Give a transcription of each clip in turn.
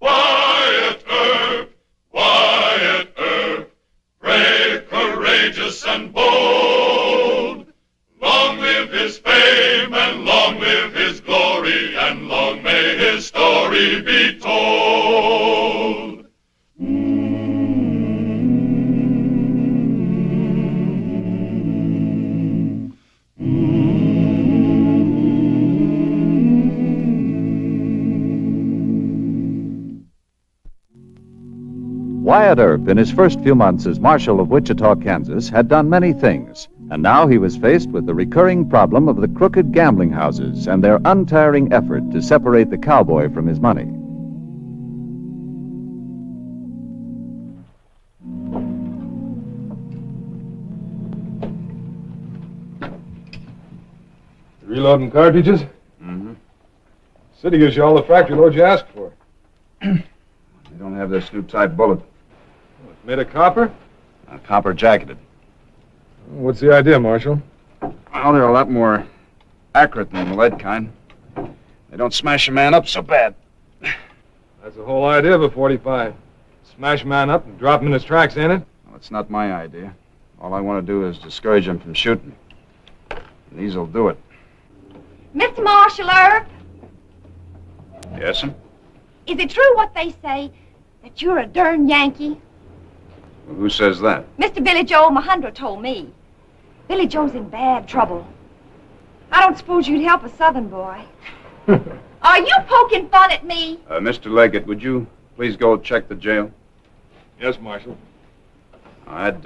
Wyatt Earp, Wyatt Earp, brave, courageous, and bold. Long live his fame, and long live his glory, and long may his story be told. Wyatt Earp, in his first few months as Marshal of Wichita, Kansas, had done many things, and now he was faced with the recurring problem of the crooked gambling houses and their untiring effort to separate the cowboy from his money. Reloading cartridges? Mm-hmm. City gives you all the factory loads you asked for. They don't have this new type bullet. It's made of copper? Copper jacketed. What's the idea, Marshal? Well, they're a lot more accurate than the lead kind. They don't smash a man up so bad. That's the whole idea of a 45. Smash a man up and drop him in his tracks, ain't it? Well, it's not my idea. All I want to do is discourage him from shooting. And these'll do it. Mr. Marshal Earp, Yes, sir? is it true what they say, that you're a darn Yankee? Well, who says that? Mr. Billy Joe Mahundra told me. Billy Joe's in bad trouble. I don't suppose you'd help a Southern boy. Are you poking fun at me? Mr. Leggett, would you please go check the jail? Yes, Marshal. I'd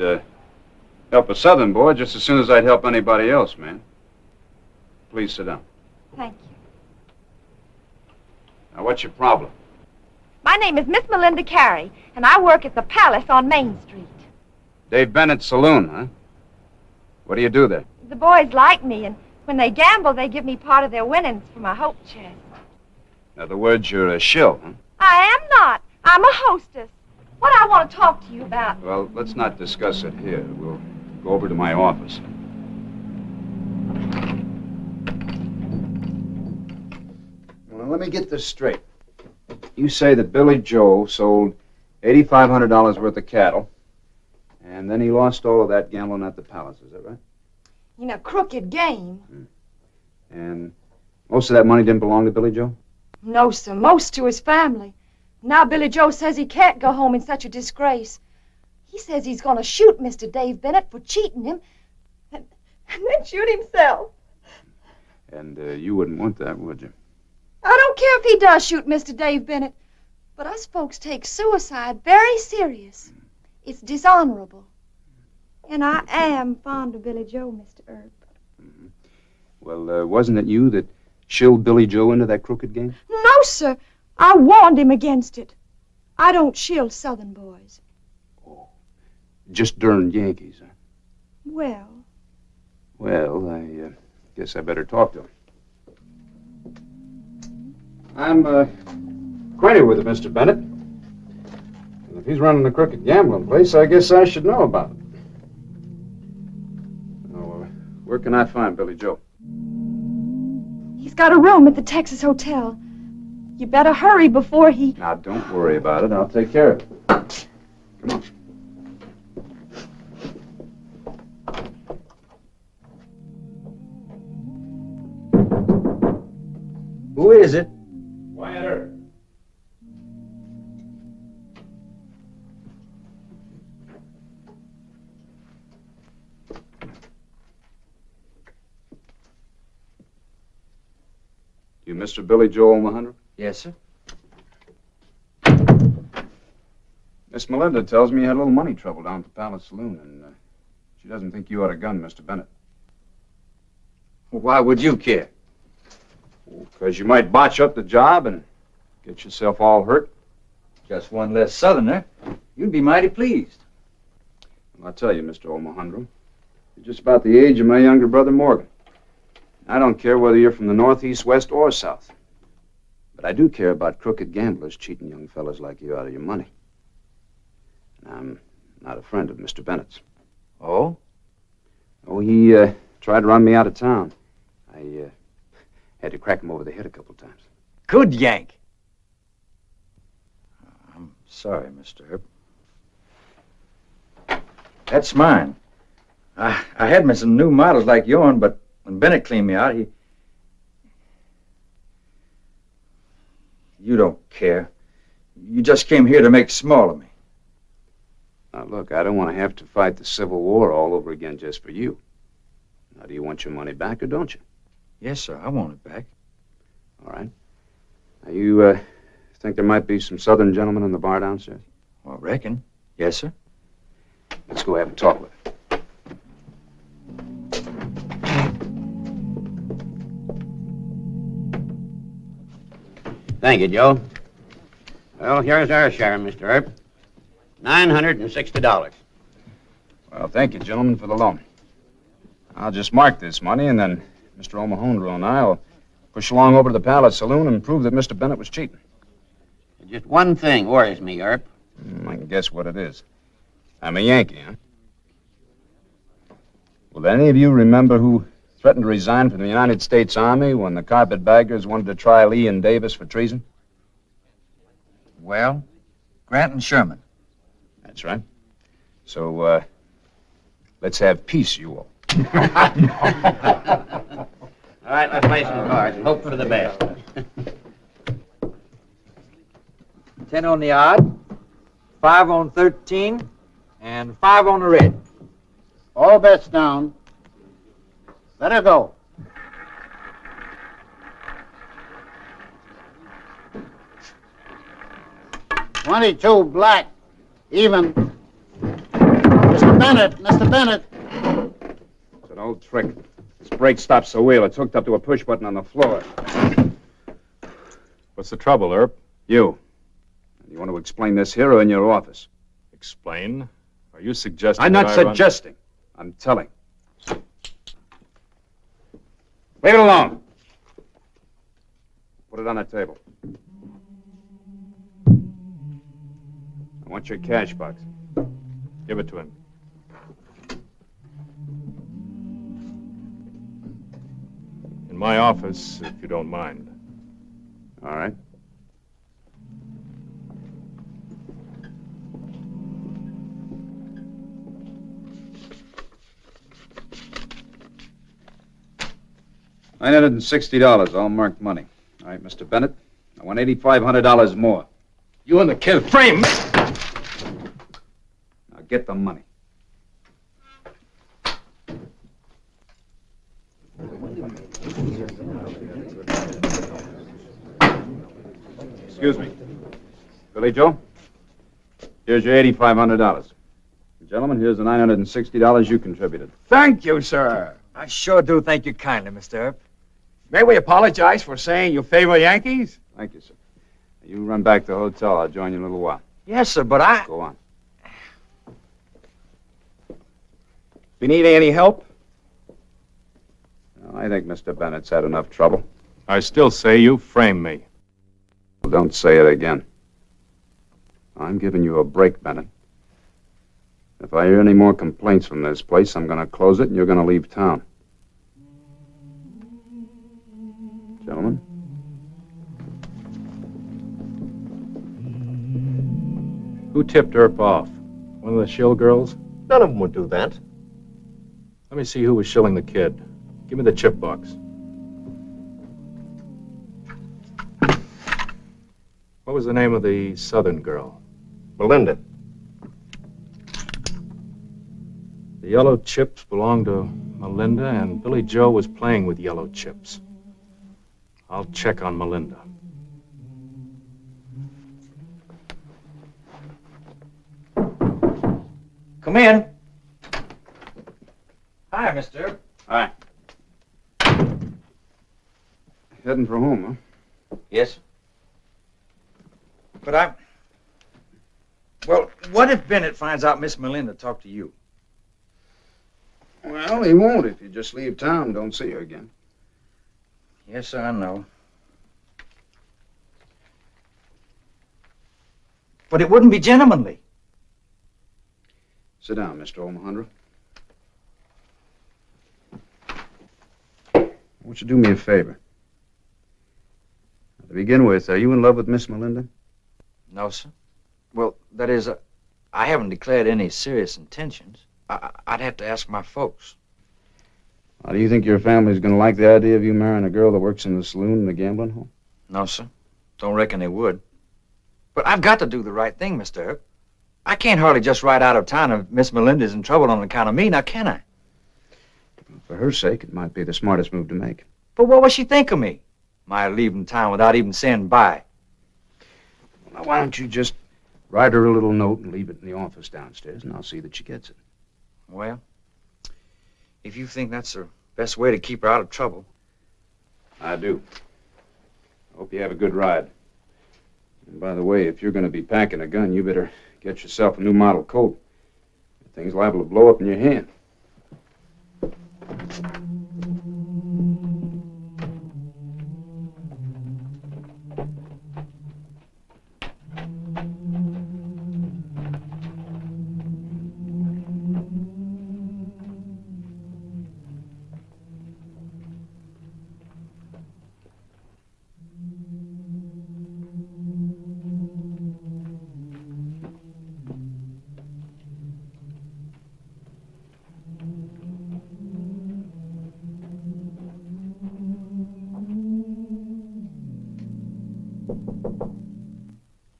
help a Southern boy just as soon as I'd help anybody else, man. Please sit down. Thank you. Now, what's your problem? My name is Miss Melinda Carey, and I work at the Palace on Main Street. Dave Bennett's saloon, huh? What do you do there? The boys like me, and when they gamble, they give me part of their winnings for my hope chest. In other words, you're a shill, huh? I am not. I'm a hostess. What I want to talk to you about. Well, let's not discuss it here. We'll go over to my office. Well, let me get this straight. You say that Billy Joe sold $8,500 worth of cattle, and then he lost all of that gambling at the Palace. Is that right? In a crooked game. And most of that money didn't belong to Billy Joe? No, sir. Most to his family. Now Billy Joe says he can't go home in such a disgrace. He says he's going to shoot Mr. Dave Bennett for cheating him and then shoot himself. And you wouldn't want that, would you? I don't care if he does shoot Mr. Dave Bennett, but us folks take suicide very serious. It's dishonorable. And I am fond of Billy Joe, Mr. Earp. Mm-hmm. Well, wasn't it you that shilled Billy Joe into that crooked game? No, sir. I warned him against it. I don't shield Southern boys. Oh, just darn Yankees, huh? Well, I guess I better talk to him. I'm acquainted with it, Mr. Bennett. And if he's running a crooked gambling place, I guess I should know about it. Now, where can I find Billy Joe? he's got a room at the Texas Hotel. You better hurry before he... Now, don't worry about it. I'll take care of it. Come on. Who is it? Wyatt Earp. You Mr. Billy Joel Mahundra? Yes, sir. Miss Melinda tells me you had a little money trouble down at the Palace Saloon, and she doesn't think you ought to gun Mr. Bennett. Well, why would you care? Because you might botch up the job and get yourself all hurt. Just one less Southerner. You'd be mighty pleased. Well, I'll tell you, Mr. O'Mahundra, you're just about the age of my younger brother Morgan. I don't care whether you're from the north, east, west, or south. But I do care about crooked gamblers cheating young fellas like you out of your money. And I'm not a friend of Mr. Bennett's. Oh? Oh, he tried to run me out of town. I had to crack him over the head a couple times. Good yank. I'm sorry, Mr. Earp. That's mine. I had me some new models like yours, but when Bennett cleaned me out, You don't care. You just came here to make small of me. Now, look, I don't want to have to fight the Civil War all over again just for you. Now, do you want your money back or don't you? Yes, sir, I want it back. All right. Now, you think there might be some Southern gentlemen in the bar downstairs? Well, I reckon. Yes, sir. Let's go have a talk with them. Thank you, Joe. Well, here's our share, Mr. Earp. $960. Well, thank you, gentlemen, for the loan. I'll just mark this money, and then Mr. Omohundro and I will push along over to the Palace Saloon and prove that Mr. Bennett was cheating. Just one thing worries me, Earp. I can guess what it is. I'm a Yankee, huh? Will any of you remember who threatened to resign from the United States Army when the carpetbaggers wanted to try Lee and Davis for treason? Well, Grant and Sherman. That's right. So, let's have peace, you all. All right, let's play some cards and hope for the best. 10 on the odd, 5 on 13, and 5 on the red. All bets down. Let her go. $22 black, even. Mr. Bennett. It's an old trick. This brake stops the wheel. It's hooked up to a push button on the floor. What's the trouble, Earp? You want to explain this here or in your office? Explain? Are you suggesting I'm that not I run- suggesting. I'm telling. Leave it alone. Put it on the table. I want your cash box. Give it to him. In my office, if you don't mind. All right. $960, all marked money. All right, Mr. Bennett, I want $8,500 more. You and the kid frame me! Now get the money. Excuse me. Billy Joe, here's your $8,500. Gentlemen, here's the $960 you contributed. Thank you, sir. I sure do thank you kindly, Mr. Earp. May we apologize for saying you favor Yankees? Thank you, sir. You run back to the hotel. I'll join you in a little while. Yes, sir, but I... Go on. If you need any help? Well, I think Mr. Bennett's had enough trouble. I still say you framed me. Well, don't say it again. I'm giving you a break, Bennett. If I hear any more complaints from this place, I'm going to close it and you're going to leave town. Gentlemen? Who tipped Earp off? One of the shill girls? None of them would do that. Let me see who was shilling the kid. Give me the chip box. What was the name of the Southern girl? Melinda. The yellow chips belonged to Melinda, and Billy Joe was playing with yellow chips. I'll check on Melinda. Come in. Hi, Mr. Earp. Hi. Heading for home, huh? Yes. But Well, what if Bennett finds out Miss Melinda talked to you? Well, he won't if you just leave town and don't see her again. Yes, sir, I know. But it wouldn't be gentlemanly. Sit down, Mr. Omohundro. won't you do me a favor? To begin with, are you in love with Miss Melinda? No, sir. Well, that is, I haven't declared any serious intentions. I'd have to ask my folks. Do you think your family's going to like the idea of you marrying a girl that works in the saloon and the gambling hall? No, sir. Don't reckon they would. But I've got to do the right thing, Mr. Earp. I can't hardly just ride out of town if Miss Melinda's in trouble on account of me, now can I? For her sake, it might be the smartest move to make. But what will she think of me? My leaving town without even saying bye. Now, why don't you just write her a little note and leave it in the office downstairs, and I'll see that she gets it. Well, if you think that's the best way to keep her out of trouble. I do. I hope you have a good ride. And by the way, if you're going to be packing a gun, you better get yourself a new model Colt. The thing's liable to blow up in your hand.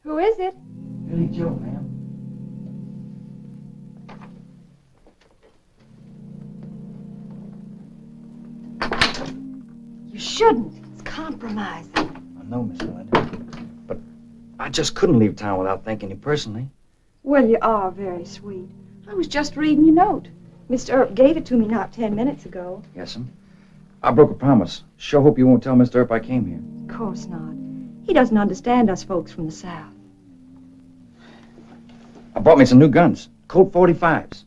Who is it? Billy Joe, ma'am. You shouldn't. It's compromising. I know, Miss Melinda. But I just couldn't leave town without thanking you personally. Well, you are very sweet. I was just reading your note. Mr. Earp gave it to me not 10 minutes ago. Yes, ma'am. I broke a promise. Sure hope you won't tell Mr. Earp I came here. Of course not. He doesn't understand us folks from the South. I bought me some new guns, Colt 45s.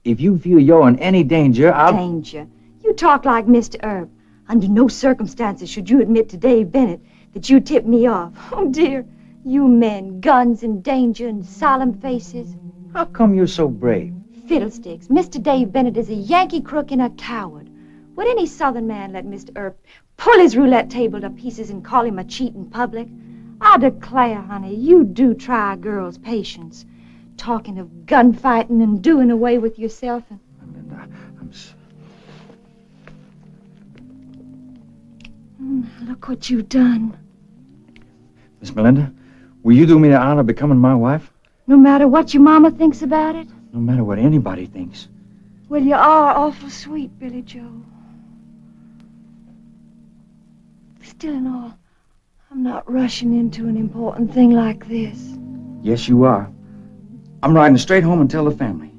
If you feel you're in any danger, I'll... Danger? You talk like Mr. Earp. Under no circumstances should you admit to Dave Bennett that you tipped me off. Oh, dear. You men, guns and danger and solemn faces. How come you're so brave? Fiddlesticks. Mr. Dave Bennett is a Yankee crook and a coward. Would any Southern man let Mr. Earp pull his roulette table to pieces and call him a cheat in public? I declare, honey, you do try a girl's patience. Talking of gunfighting and doing away with yourself and... Look what you've done. Miss Melinda, will you do me the honor of becoming my wife? No matter what your mama thinks about it? No matter what anybody thinks. Well, you are awful sweet, Billy Joe. Still and all, I'm not rushing into an important thing like this. Yes, you are. I'm riding straight home and tell the family.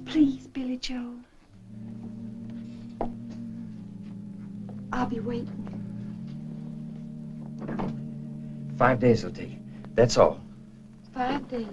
Please, Billy Joe. I'll be waiting. 5 days it'll take. That's all. 5 days.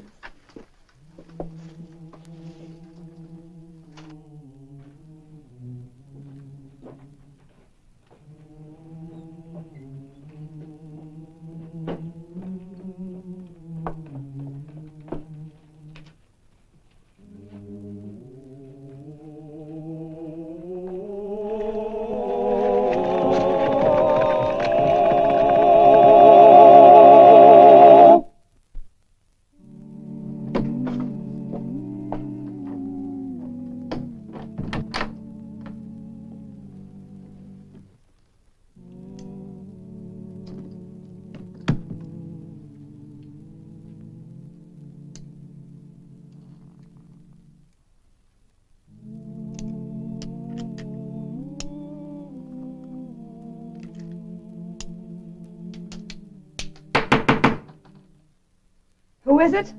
Who is it?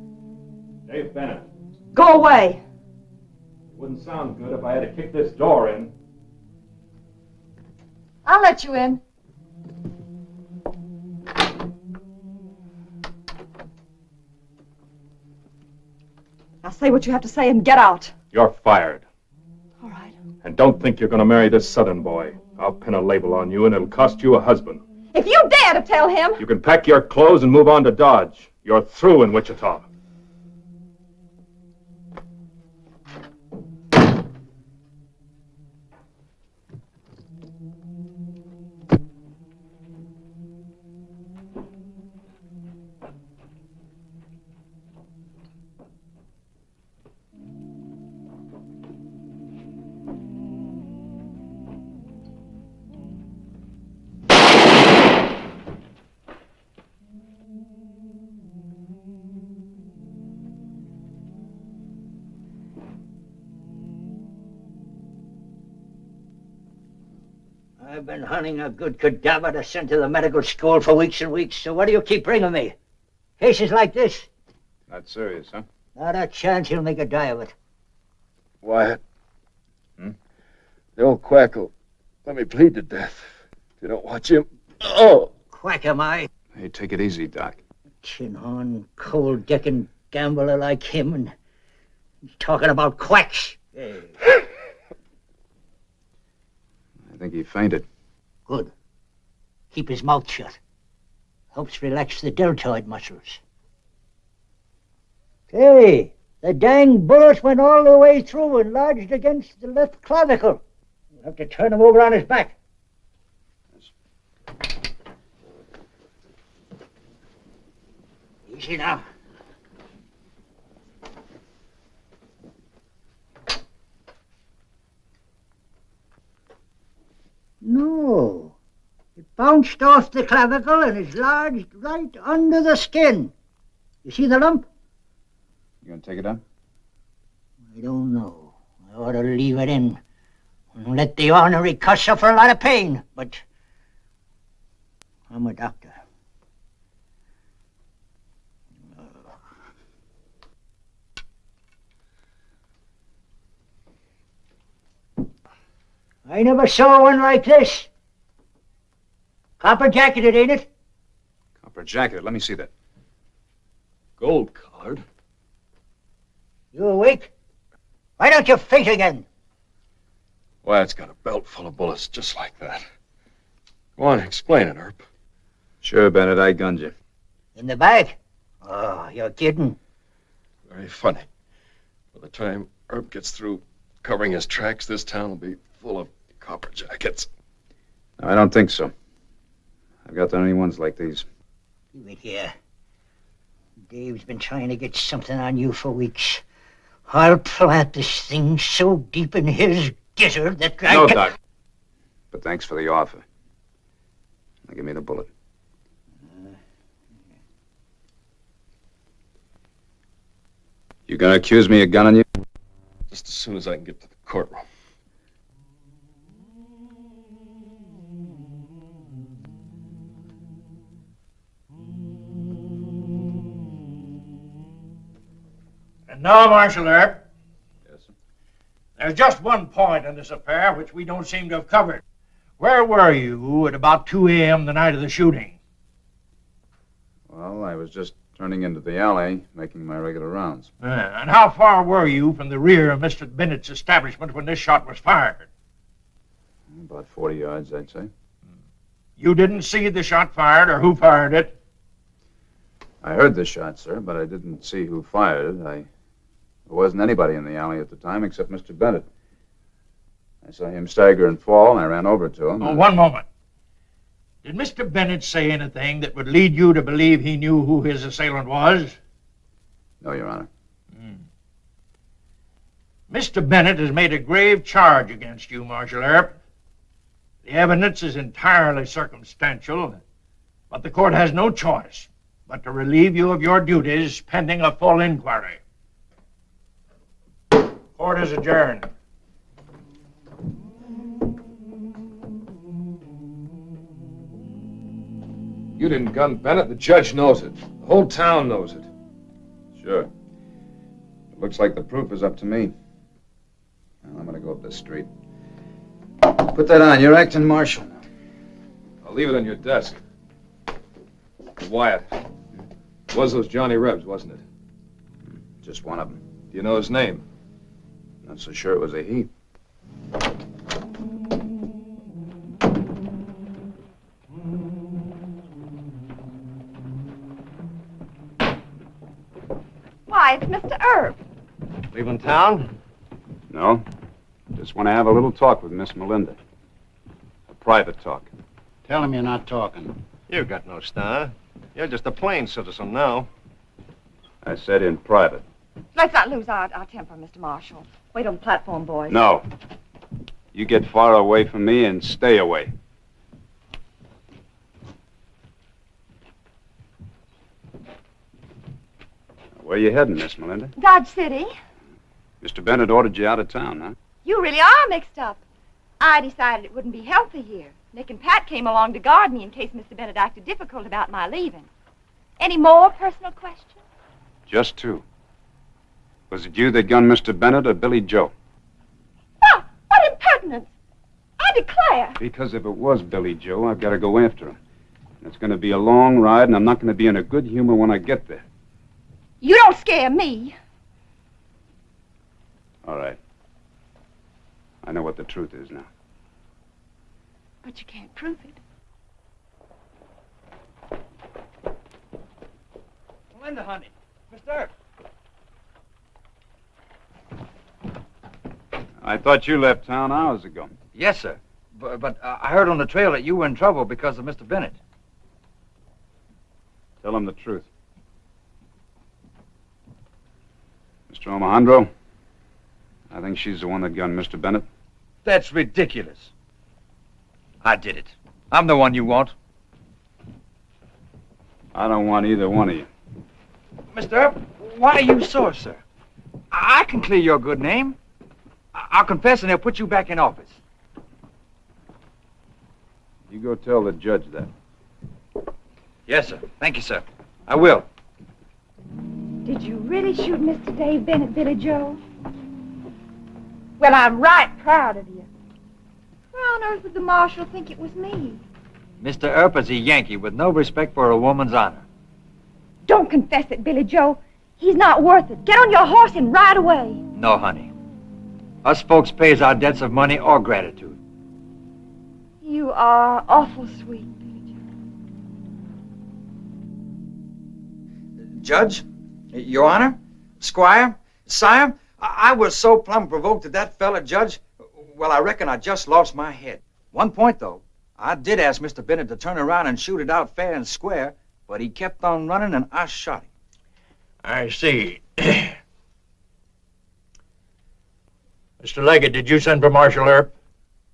Dave Bennett. Go away. It wouldn't sound good if I had to kick this door in. I'll let you in. Now say what you have to say and get out. You're fired. All right. And don't think you're going to marry this Southern boy. I'll pin a label on you and it'll cost you a husband. If you dare to tell him... You can pack your clothes and move on to Dodge. You're through in Wichita. I've been hunting a good cadaver to send to the medical school for weeks and weeks, so what do you keep bringing me? Cases like this? Not serious, huh? Not a chance he'll make a die of it. Wyatt. The old quack will let me bleed to death if you don't watch him. Oh! Quack am I? Hey, take it easy, Doc. Chin-horn, cold-decking gambler like him, and he's talking about quacks. Hey. I think he fainted. Good. Keep his mouth shut. Helps relax the deltoid muscles. Hey, the dang bullet went all the way through and lodged against the left clavicle. You'll have to turn him over on his back. Easy now. No. It bounced off the clavicle and is lodged right under the skin. You see the lump? You gonna take it out? I don't know. I ought to leave it in and let the ornery cuss suffer a lot of pain, but I'm a doctor. I never saw one like this. Copper jacketed, ain't it? Copper jacket. Let me see that. Gold colored. You awake? Why don't you faint again? Wyatt's got a belt full of bullets just like that. Go on, explain it, Earp. Sure, Bennett, I gunned you. In the back? Oh, you're kidding. Very funny. By the time Earp gets through covering his tracks, this town will be full of copper jackets. No, I don't think so. I've got the only ones like these. Leave it here. Dave's been trying to get something on you for weeks. I'll plant this thing so deep in his gizzard that I No, can... Doc. But thanks for the offer. Now give me the bullet. You gonna accuse me of gunning you? Just as soon as I can get to the courtroom. And now, Marshal Earp, Yes, sir. there's just one point in this affair which we don't seem to have covered. Where were you at about 2 a.m. the night of the shooting? Well, I was just turning into the alley, making my regular rounds. And how far were you from the rear of Mr. Bennett's establishment when this shot was fired? About 40 yards, I'd say. You didn't see the shot fired or who fired it? I heard the shot, sir, but I didn't see who fired it. There wasn't anybody in the alley at the time except Mr. Bennett. I saw him stagger and fall, and I ran over to him. Oh, one moment. Did Mr. Bennett say anything that would lead you to believe he knew who his assailant was? No, Your Honor. Mr. Bennett has made a grave charge against you, Marshal Earp. The evidence is entirely circumstantial, but the court has no choice but to relieve you of your duties pending a full inquiry. Court is adjourned. You didn't gun Bennett. The judge knows it. The whole town knows it. Sure. It looks like the proof is up to me. Well, I'm going to go up this street. Put that on. You're acting marshal. I'll leave it on your desk. Wyatt. It was those Johnny Rebs, wasn't it? Just one of them. Do you know his name? Not so sure it was a he. Why, it's Mr. Earp. Leaving town? No. Just want to have a little talk with Miss Melinda. A private talk. Tell him you're not talking. You've got no star. You're just a plain citizen now. I said in private. Let's not lose our temper, Mr. Marshal. Wait on the platform, boys. No. You get far away from me and stay away. Where you heading, Miss Melinda? Dodge City. Mr. Bennett ordered you out of town, huh? You really are mixed up. I decided it wouldn't be healthy here. Nick and Pat came along to guard me in case Mr. Bennett acted difficult about my leaving. Any more personal questions? Just two. Was it you that gunned Mr. Bennett or Billy Joe? Oh, what impertinence! I declare. Because if it was Billy Joe, I've got to go after him. It's going to be a long ride, and I'm not going to be in a good humor when I get there. You don't scare me. All right. I know what the truth is now. But you can't prove it. Linda, honey. Mr. Earp. I thought you left town hours ago. Yes, sir. But I heard on the trail that you were in trouble because of Mr. Bennett. Tell him the truth. Mr. Omohundro, I think she's the one that gunned Mr. Bennett. That's ridiculous. I did it. I'm the one you want. I don't want either one of you. Mr. Earp, why are you sore, sir? I can clear your good name. I'll confess and they'll put you back in office. You go tell the judge that. Yes, sir. Thank you, sir. I will. Did you really shoot Mr. Dave Bennett, Billy Joe? Well, I'm right proud of you. Why on earth would the marshal think it was me? Mr. Earp is a Yankee with no respect for a woman's honor. Don't confess it, Billy Joe. He's not worth it. Get on your horse and ride away. No, honey. Us folks pays our debts of money or gratitude. You are awful sweet, Billy Joe. Judge, Your Honor, Squire, Sire, I was so plumb provoked at that fella, Judge. Well, I reckon I just lost my head. One point, though, I did ask Mr. Bennett to turn around and shoot it out fair and square, but he kept on running and I shot him. I see. Mr. Leggett, did you send for Marshal Earp?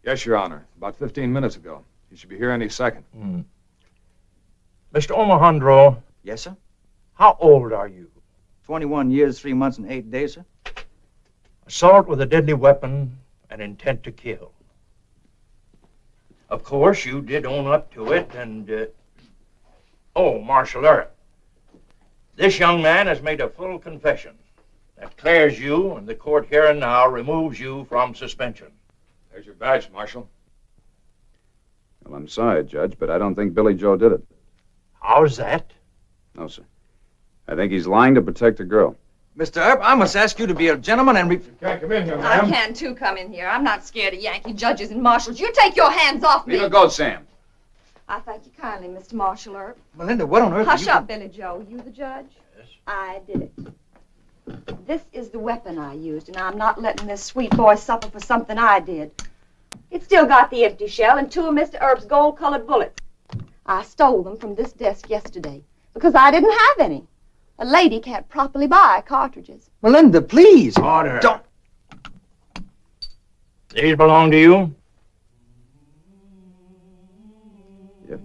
Yes, Your Honor. About 15 minutes ago. He should be here any second. Mr. Omohundro, Yes, sir? how old are you? 21 years, 3 months, and 8 days, sir. Assault with a deadly weapon and intent to kill. Of course, you did own up to it, and, Oh, Marshal Earp, this young man has made a full confession. That clears you, and the court here and now removes you from suspension. There's your badge, Marshal. Well, I'm sorry, Judge, but I don't think Billy Joe did it. How's that? No, sir. I think he's lying to protect a girl. Mr. Earp, I must ask you to be a gentleman and You can't come in here, I ma'am. can, too, come in here. I'm not scared of Yankee judges and marshals. You take your hands off me. Leave her go, Sam. I thank you kindly, Mr. Marshal Earp. Melinda, what on earth are Hush you... up, Billy Joe. You the judge? Yes. I did it. This is the weapon I used, and I'm not letting this sweet boy suffer for something I did. It's still got the empty shell and 2 of Mr. Earp's gold-colored bullets. I stole them from this desk yesterday because I didn't have any. A lady can't properly buy cartridges. Melinda, please. Order. Don't... These belong to you? Yeah.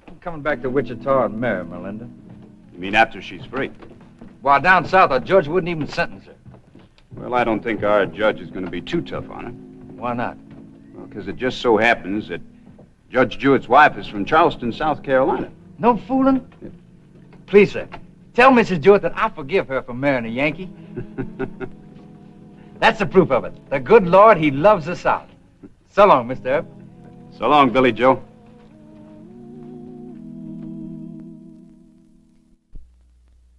I'm coming back to Wichita and marry Melinda. You mean after she's free? While down south, a judge wouldn't even sentence her. Well, I don't think our judge is going to be too tough on her. Why not? Well, because it just so happens that Judge Jewett's wife is from Charleston, South Carolina. No fooling? Yeah. Please, sir, tell Mrs. Jewett that I forgive her for marrying a Yankee. That's the proof of it. The good Lord, he loves the South. So long, Mr. Earp. So long, Billy Joe.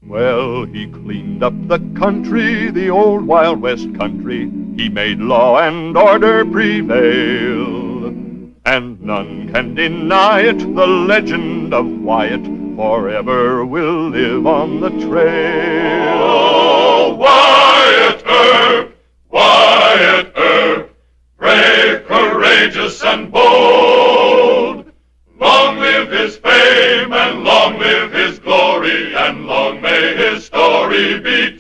Well, he cleaned up the country, the old Wild West country. He made law and order prevail. And none can deny it, the legend of Wyatt forever will live on the trail. Oh, Wyatt Earp, Wyatt Earp, brave, courageous, and bold. Long live his fame, and long live his glory, and long may his story be told.